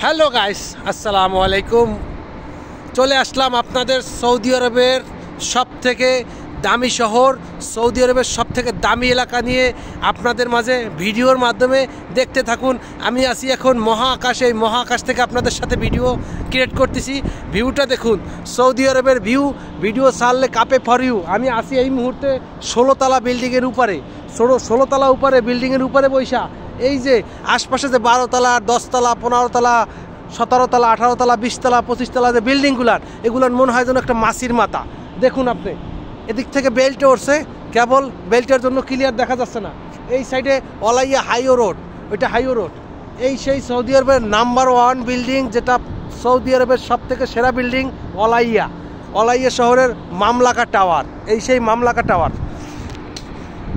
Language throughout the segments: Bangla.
হ্যালো গাইস, আসসালামু আলাইকুম। চলে আসলাম আপনাদের সৌদি আরবের সবথেকে দামি শহর, সৌদি আরবের সবথেকে দামি এলাকা নিয়ে আপনাদের মাঝে ভিডিওর মাধ্যমে দেখতে থাকুন। আমি আছি এখন মহাকাশে, এই মহাকাশ থেকে আপনাদের সাথে ভিডিও ক্রিয়েট করতেছি। ভিউটা দেখুন, সৌদি আরবের ভিডিও ছাড়লে কাপে ফর ইউ। আমি আছি এই মুহূর্তে 16তলা বিল্ডিংয়ের উপরে, 16তলা উপরে বিল্ডিংয়ের উপরে বৈশা। এই যে আশপাশে যে 12তলা, 10তলা, 15তলা, 17তলা, 18তলা, 20তলা, 25তলা যে বিল্ডিংগুলার, এগুলোর মনে হয় যেন একটা মাছির মাথা। দেখুন আপনি, এদিক থেকে বেল্টে উঠছে, কেবল বেল্টের জন্য ক্লিয়ার দেখা যাচ্ছে না। এই সাইডে অলাইয়া হাইও রোড, ওইটা হাইও রোড। এই সেই সৌদি আরবের নাম্বার 1 বিল্ডিং, যেটা সৌদি আরবের সবথেকে সেরা বিল্ডিং, অলাইয়া শহরের মামলাকা টাওয়ার। এই সেই মামলাকা টাওয়ার।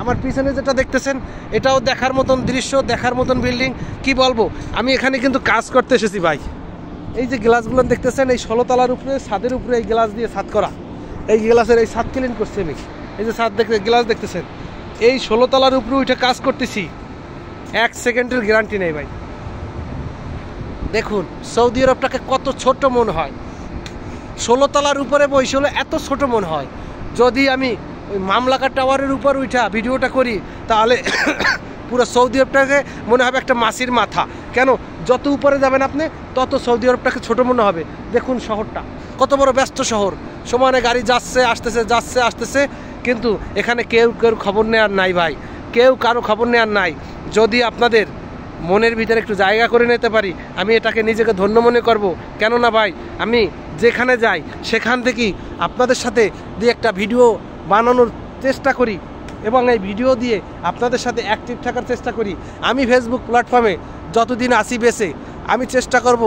আমার পিছনে যেটা দেখতেছেন, এটাও দেখার মতন দৃশ্য, দেখার মতন বিল্ডিং। কি বলবো, আমি এখানে কিন্তু কাজ করতে এসেছি ভাই। এই যে গ্লাসগুলো দেখতেছেন, এই 16তলার উপরে, ছাদের উপরে এই গ্লাস দিয়ে ছাদ করা। এই গ্লাসের এই ছাদ ক্লিন করছি আমি। এই যে ছাদ গ্লাস দেখতেছেন, এই 16তলার উপরে উঠে কাজ করতেছি। 1 সেকেন্ডের গ্যারান্টি নেই ভাই। দেখুন সৌদি আরবটাকে কত ছোট মনে হয়। 16তলার উপরে বসে হলো এত ছোট মনে হয়। যদি আমি ওই মামলাকা টাওয়ারের উপর উঠা ভিডিওটা করি, তাহলে পুরো সৌদি আরবটাকে মনে হবে একটা মাছির মাথা। কেন, যত উপরে যাবেন আপনি, তত সৌদি আরবটাকে ছোট মনে হবে। দেখুন শহরটা কত বড় ব্যস্ত শহর, সমানে গাড়ি যাচ্ছে আসতেছে, কিন্তু এখানে কেউ খবর নেওয়ার নাই ভাই, কেউ কারো খবর নেওয়ার নাই। যদি আপনাদের মনের ভিতরে একটু জায়গা করে নিতে পারি, আমি এটাকে নিজেকে ধন্য মনে করব। কেননা ভাই, আমি যেখানে যাই সেখান থেকেই আপনাদের সাথে দিয়ে একটা ভিডিও বানানোর চেষ্টা করি, এবং এই ভিডিও দিয়ে আপনাদের সাথে অ্যাক্টিভ থাকার চেষ্টা করি। আমি ফেসবুক প্ল্যাটফর্মে যতদিন আসি বেছে, আমি চেষ্টা করব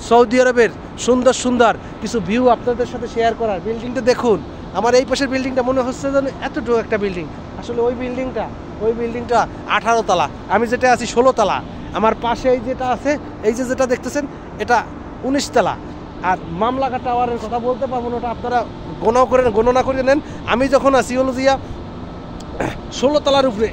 সৌদি আরবের সুন্দর সুন্দর কিছু ভিউ আপনাদের সাথে শেয়ার করার। বিল্ডিংটা দেখুন, আমার এই পাশের বিল্ডিংটা মনে হচ্ছে যেন এতটুকু একটা বিল্ডিং। আসলে ওই বিল্ডিংটা 18তলা, আমি যেটা আছি 16তলা। আমার পাশে এই যেটা আছে, এই যেটা দেখতেছেন, এটা 19তলা। আর মামলাকা টাওয়ারের কথা বলতে পারবো না, ওটা আপনারা গণনা করে নেন। আমি যখন আছি হলো দিয়া 16তলার উপরে,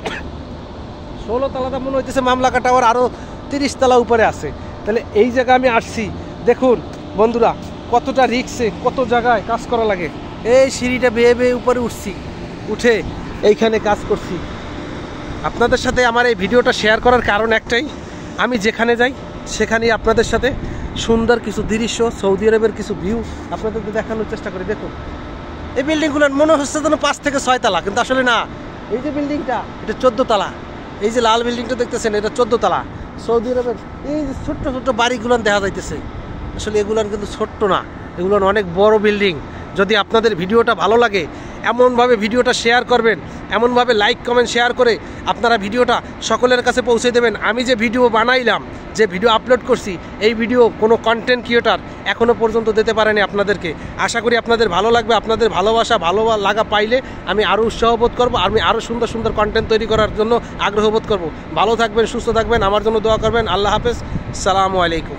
16তলাটা মনে হইতেছে মামলাকা টাওয়ার আরও 30তলা উপরে আছে। তাহলে এই জায়গায় আমি আসছি। দেখুন বন্ধুরা, কতটা রিক্সে কত জায়গায় কাজ করা লাগে। এই সিঁড়িটা বেয়ে উপরে উঠে এইখানে কাজ করছি। আপনাদের সাথে আমার এই ভিডিওটা শেয়ার করার কারণ একটাই, আমি যেখানে যাই সেখানেই আপনাদের সাথে সুন্দর কিছু দৃশ্য, সৌদি আরবের কিছু ভিউ আপনাদের দেখানোর চেষ্টা করি। দেখুন এই বিল্ডিংগুলোর মনে হচ্ছে যেন 5 থেকে 6তলা, কিন্তু আসলে না। এই যে বিল্ডিংটা, এটা 14তলা। এই যে লাল বিল্ডিংটা দেখতেছেন, এটা 14তলা। সৌদি আরবের এই যে ছোট্ট ছোট্ট বাড়িগুলো দেখা যাইতেছে, আসলে এগুলোর কিন্তু ছোট্ট না, এগুলোর অনেক বড় বিল্ডিং। যদি আপনাদের ভিডিওটা ভালো লাগে, এমনভাবে ভিডিওটা শেয়ার করবেন, এমনভাবে লাইক কমেন্ট শেয়ার করে আপনারা ভিডিওটা সকলের কাছে পৌঁছে দেবেন। আমি যে ভিডিও বানাইলাম, যে ভিডিও আপলোড করছি, এই ভিডিও কোনো কন্টেন্ট ক্রিয়েটার এখনও পর্যন্ত দিতে পারেনি আপনাদেরকে। আশা করি আপনাদের ভালো লাগবে। আপনাদের ভালোবাসা, ভালো লাগা পাইলে আমি আরও উৎসাহ বোধ করবো, আমি আরও সুন্দর সুন্দর কন্টেন্ট তৈরি করার জন্য আগ্রহ বোধ করবো। ভালো থাকবেন, সুস্থ থাকবেন, আমার জন্য দোয়া করবেন। আল্লাহ হাফেজ, আসসালামু আলাইকুম।